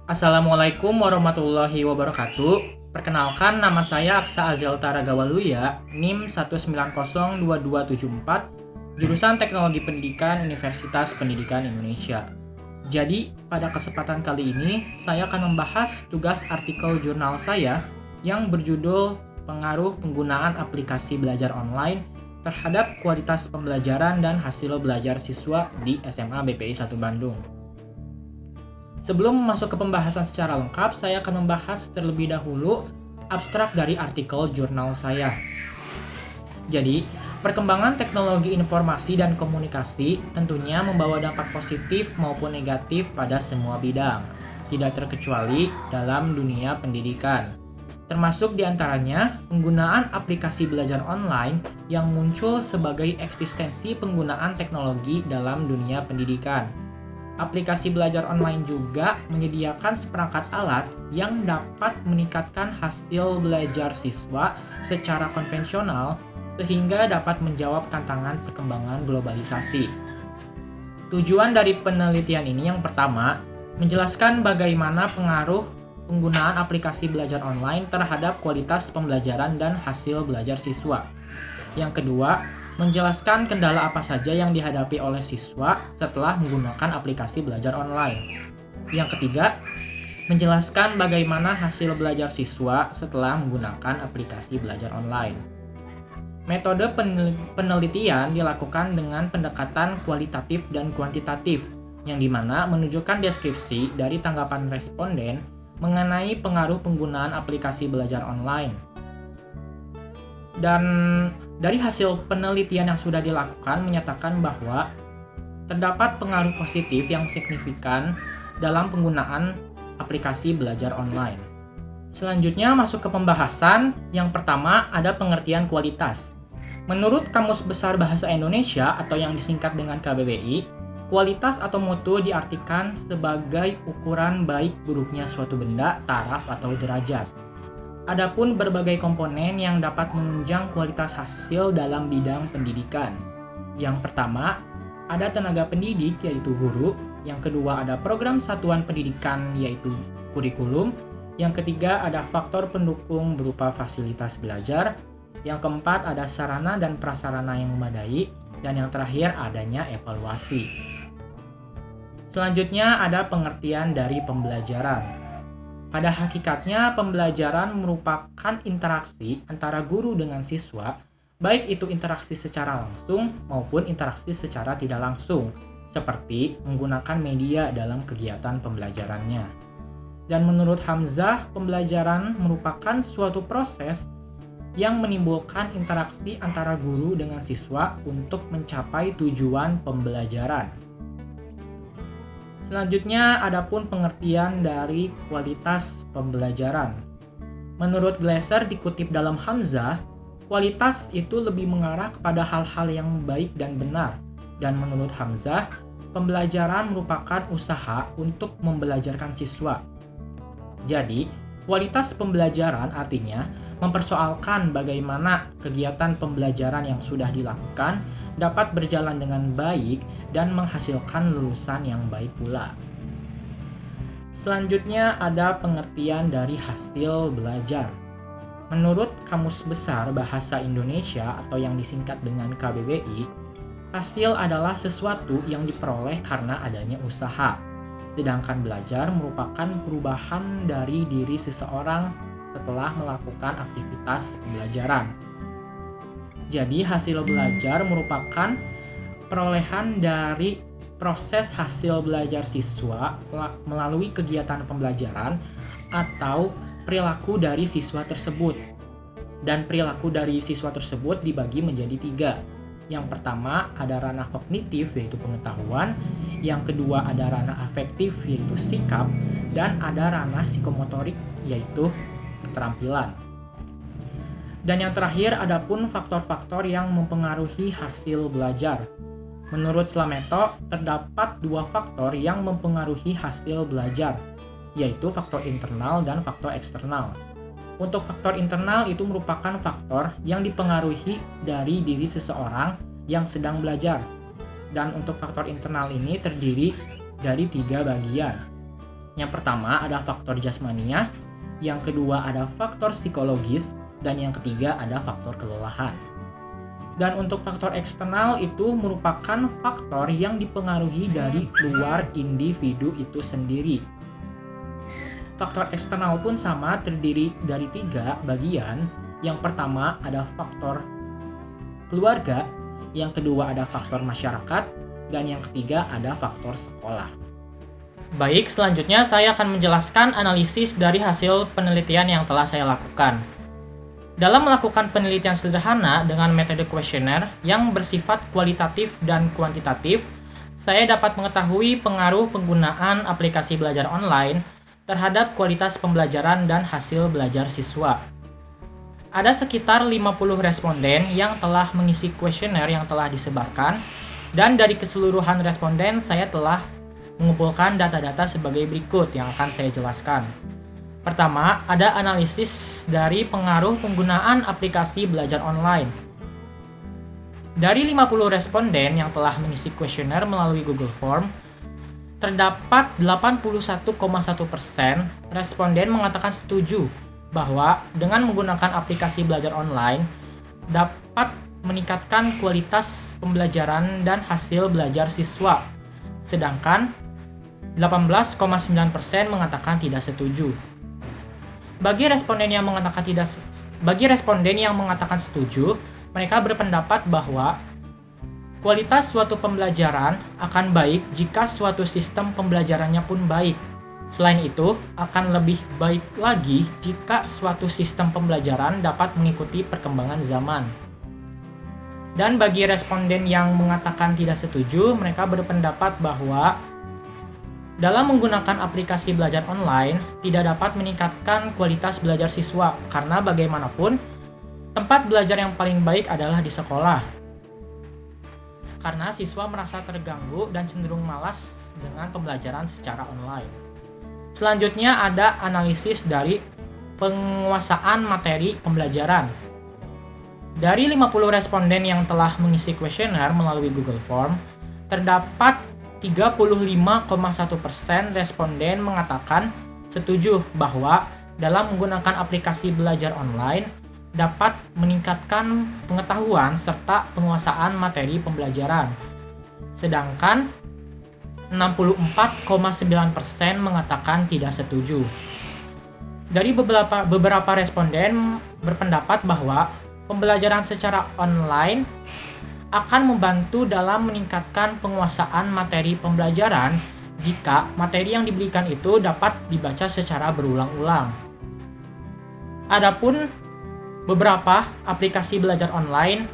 Assalamualaikum warahmatullahi wabarakatuh. Perkenalkan, nama saya Aksa Azelta Ragawaluya, NIM 1902274, jurusan Teknologi Pendidikan Universitas Pendidikan Indonesia. Jadi, pada kesempatan kali ini, saya akan membahas tugas artikel jurnal saya yang berjudul Pengaruh Penggunaan Aplikasi Belajar Online terhadap Kualitas Pembelajaran dan Hasil Belajar Siswa di SMA BPI 1 Bandung. Sebelum masuk ke pembahasan secara lengkap, saya akan membahas terlebih dahulu abstrak dari artikel jurnal saya. Jadi, perkembangan teknologi informasi dan komunikasi tentunya membawa dampak positif maupun negatif pada semua bidang, tidak terkecuali dalam dunia pendidikan. Termasuk diantaranya penggunaan aplikasi belajar online yang muncul sebagai eksistensi penggunaan teknologi dalam dunia pendidikan. Aplikasi belajar online juga menyediakan seperangkat alat yang dapat meningkatkan hasil belajar siswa secara konvensional sehingga dapat menjawab tantangan perkembangan globalisasi. Tujuan dari penelitian ini yang pertama, menjelaskan bagaimana pengaruh penggunaan aplikasi belajar online terhadap kualitas pembelajaran dan hasil belajar siswa. Yang kedua, menjelaskan kendala apa saja yang dihadapi oleh siswa setelah menggunakan aplikasi belajar online. Yang ketiga, menjelaskan bagaimana hasil belajar siswa setelah menggunakan aplikasi belajar online. Metode penelitian dilakukan dengan pendekatan kualitatif dan kuantitatif, yang dimana menunjukkan deskripsi dari tanggapan responden mengenai pengaruh penggunaan aplikasi belajar online. Dan dari hasil penelitian yang sudah dilakukan menyatakan bahwa terdapat pengaruh positif yang signifikan dalam penggunaan aplikasi belajar online. Selanjutnya masuk ke pembahasan. Yang pertama ada pengertian kualitas. Menurut Kamus Besar Bahasa Indonesia atau yang disingkat dengan KBBI, kualitas atau mutu diartikan sebagai ukuran baik buruknya suatu benda, taraf atau derajat. Adapun berbagai komponen yang dapat menunjang kualitas hasil dalam bidang pendidikan. Yang pertama, ada tenaga pendidik yaitu guru. Yang kedua, ada program satuan pendidikan yaitu kurikulum. Yang ketiga, ada faktor pendukung berupa fasilitas belajar. Yang keempat, ada sarana dan prasarana yang memadai. Dan yang terakhir, adanya evaluasi. Selanjutnya, ada pengertian dari pembelajaran. Pada hakikatnya, pembelajaran merupakan interaksi antara guru dengan siswa, baik itu interaksi secara langsung maupun interaksi secara tidak langsung, seperti menggunakan media dalam kegiatan pembelajarannya. Dan menurut Hamzah, pembelajaran merupakan suatu proses yang menimbulkan interaksi antara guru dengan siswa untuk mencapai tujuan pembelajaran. Selanjutnya, adapun pengertian dari kualitas pembelajaran. Menurut Glasser dikutip dalam Hamzah, kualitas itu lebih mengarah kepada hal-hal yang baik dan benar. Dan menurut Hamzah, pembelajaran merupakan usaha untuk membelajarkan siswa. Jadi, kualitas pembelajaran artinya mempersoalkan bagaimana kegiatan pembelajaran yang sudah dilakukan dapat berjalan dengan baik dan menghasilkan lulusan yang baik pula. Selanjutnya ada pengertian dari hasil belajar. Menurut Kamus Besar Bahasa Indonesia atau yang disingkat dengan KBBI, hasil adalah sesuatu yang diperoleh karena adanya usaha. Sedangkan belajar merupakan perubahan dari diri seseorang setelah melakukan aktivitas pembelajaran. Jadi hasil belajar merupakan perolehan dari proses hasil belajar siswa melalui kegiatan pembelajaran atau perilaku dari siswa tersebut. Dan perilaku dari siswa tersebut dibagi menjadi 3. Yang pertama ada ranah kognitif yaitu pengetahuan, yang kedua ada ranah afektif yaitu sikap, dan ada ranah psikomotorik yaitu keterampilan. Dan yang terakhir, adapun faktor-faktor yang mempengaruhi hasil belajar. Menurut Slameto, terdapat 2 faktor yang mempengaruhi hasil belajar, yaitu faktor internal dan faktor eksternal. Untuk faktor internal itu merupakan faktor yang dipengaruhi dari diri seseorang yang sedang belajar. Dan untuk faktor internal ini terdiri dari 3 bagian. Yang pertama ada faktor jasmania, yang kedua ada faktor psikologis, dan yang ketiga ada faktor kelelahan. Dan untuk faktor eksternal itu merupakan faktor yang dipengaruhi dari luar individu itu sendiri. Faktor eksternal pun sama, terdiri dari 3 bagian. Yang pertama ada faktor keluarga, yang kedua ada faktor masyarakat, dan yang ketiga ada faktor sekolah. Baik, selanjutnya saya akan menjelaskan analisis dari hasil penelitian yang telah saya lakukan. Dalam melakukan penelitian sederhana dengan metode kuesioner yang bersifat kualitatif dan kuantitatif, saya dapat mengetahui pengaruh penggunaan aplikasi belajar online terhadap kualitas pembelajaran dan hasil belajar siswa. Ada sekitar 50 responden yang telah mengisi kuesioner yang telah disebarkan, dan dari keseluruhan responden saya telah mengumpulkan data-data sebagai berikut yang akan saya jelaskan. Pertama, ada analisis dari pengaruh penggunaan aplikasi belajar online. Dari 50 responden yang telah mengisi kuesioner melalui Google Form, terdapat 81,1% responden mengatakan setuju bahwa dengan menggunakan aplikasi belajar online dapat meningkatkan kualitas pembelajaran dan hasil belajar siswa. Sedangkan 18,9% mengatakan tidak setuju. Bagi responden yang mengatakan setuju, mereka berpendapat bahwa kualitas suatu pembelajaran akan baik jika suatu sistem pembelajarannya pun baik. Selain itu, akan lebih baik lagi jika suatu sistem pembelajaran dapat mengikuti perkembangan zaman. Dan bagi responden yang mengatakan tidak setuju, mereka berpendapat bahwa dalam menggunakan aplikasi belajar online tidak dapat meningkatkan kualitas belajar siswa karena bagaimanapun tempat belajar yang paling baik adalah di sekolah. Karena siswa merasa terganggu dan cenderung malas dengan pembelajaran secara online. Selanjutnya ada analisis dari penguasaan materi pembelajaran. Dari 50 responden yang telah mengisi kuesioner melalui Google Form, terdapat 35,1% responden mengatakan setuju bahwa dalam menggunakan aplikasi belajar online dapat meningkatkan pengetahuan serta penguasaan materi pembelajaran. Sedangkan 64,9% mengatakan tidak setuju. Dari beberapa responden berpendapat bahwa pembelajaran secara online akan membantu dalam meningkatkan penguasaan materi pembelajaran jika materi yang diberikan itu dapat dibaca secara berulang-ulang. Adapun beberapa aplikasi belajar online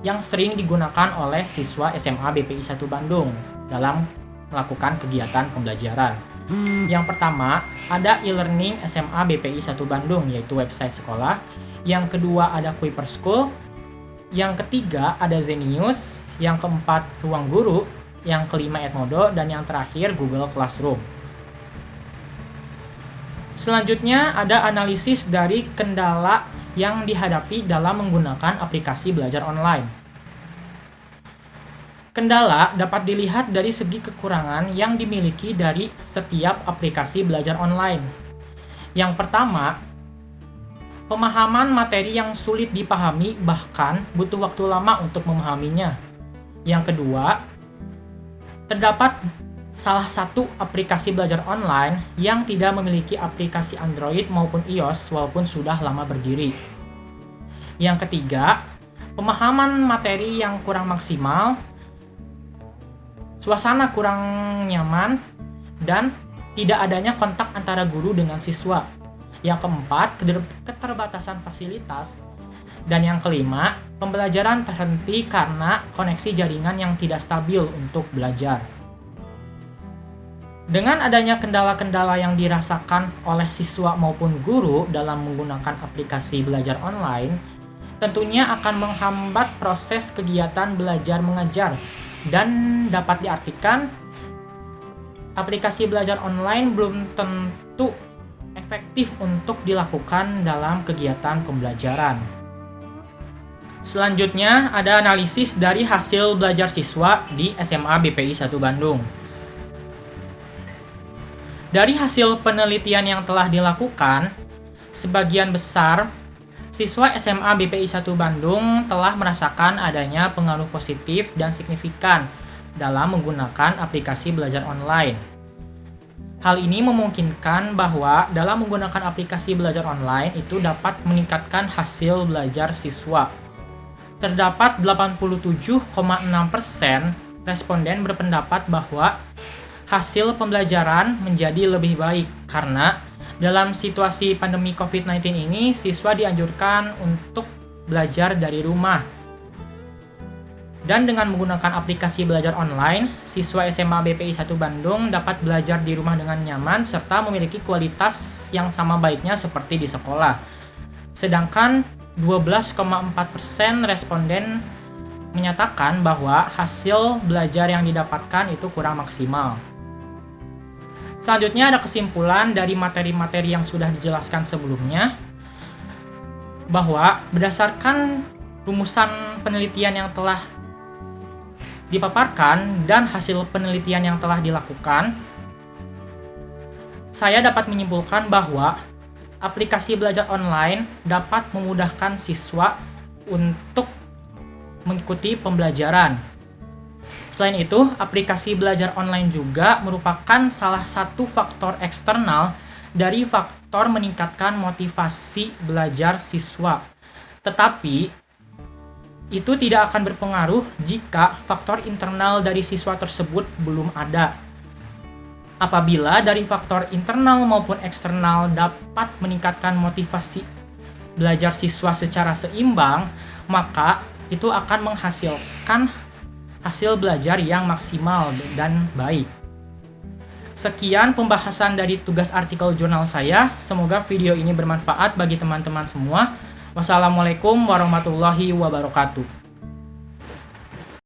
yang sering digunakan oleh siswa SMA BPI 1 Bandung dalam melakukan kegiatan pembelajaran. Yang pertama, ada e-learning SMA BPI 1 Bandung, yaitu website sekolah. Yang kedua ada Kuiper School. Yang ketiga ada Zenius, yang keempat Ruang Guru, yang kelima Edmodo, dan yang terakhir Google Classroom. Selanjutnya ada analisis dari kendala yang dihadapi dalam menggunakan aplikasi belajar online. Kendala dapat dilihat dari segi kekurangan yang dimiliki dari setiap aplikasi belajar online. Yang pertama, pemahaman materi yang sulit dipahami bahkan butuh waktu lama untuk memahaminya. Yang kedua, terdapat salah satu aplikasi belajar online yang tidak memiliki aplikasi Android maupun iOS walaupun sudah lama berdiri. Yang ketiga, pemahaman materi yang kurang maksimal, suasana kurang nyaman, dan tidak adanya kontak antara guru dengan siswa. Yang keempat, keterbatasan fasilitas. Dan yang kelima, pembelajaran terhenti karena koneksi jaringan yang tidak stabil untuk belajar. Dengan adanya kendala-kendala yang dirasakan oleh siswa maupun guru dalam menggunakan aplikasi belajar online, tentunya akan menghambat proses kegiatan belajar mengajar dan dapat diartikan aplikasi belajar online belum tentu efektif untuk dilakukan dalam kegiatan pembelajaran. Selanjutnya ada analisis dari hasil belajar siswa di SMA BPI 1 Bandung. Dari hasil penelitian yang telah dilakukan, sebagian besar siswa SMA BPI 1 Bandung telah merasakan adanya pengaruh positif dan signifikan dalam menggunakan aplikasi belajar online. Hal ini memungkinkan bahwa dalam menggunakan aplikasi belajar online itu dapat meningkatkan hasil belajar siswa. Terdapat 87,6% responden berpendapat bahwa hasil pembelajaran menjadi lebih baik karena dalam situasi pandemi COVID-19 ini siswa dianjurkan untuk belajar dari rumah. Dan dengan menggunakan aplikasi belajar online, siswa SMA BPI 1 Bandung dapat belajar di rumah dengan nyaman serta memiliki kualitas yang sama baiknya seperti di sekolah. Sedangkan 12,4% responden menyatakan bahwa hasil belajar yang didapatkan itu kurang maksimal. Selanjutnya ada kesimpulan dari materi-materi yang sudah dijelaskan sebelumnya, bahwa berdasarkan rumusan penelitian yang telah dipaparkan dan hasil penelitian yang telah dilakukan, saya dapat menyimpulkan bahwa aplikasi belajar online dapat memudahkan siswa untuk mengikuti pembelajaran. Selain itu, aplikasi belajar online juga merupakan salah satu faktor eksternal dari faktor meningkatkan motivasi belajar siswa. Tetapi itu tidak akan berpengaruh jika faktor internal dari siswa tersebut belum ada. Apabila dari faktor internal maupun eksternal dapat meningkatkan motivasi belajar siswa secara seimbang, maka itu akan menghasilkan hasil belajar yang maksimal dan baik. Sekian pembahasan dari tugas artikel jurnal saya. Semoga video ini bermanfaat bagi teman-teman semua. Wassalamualaikum warahmatullahi wabarakatuh.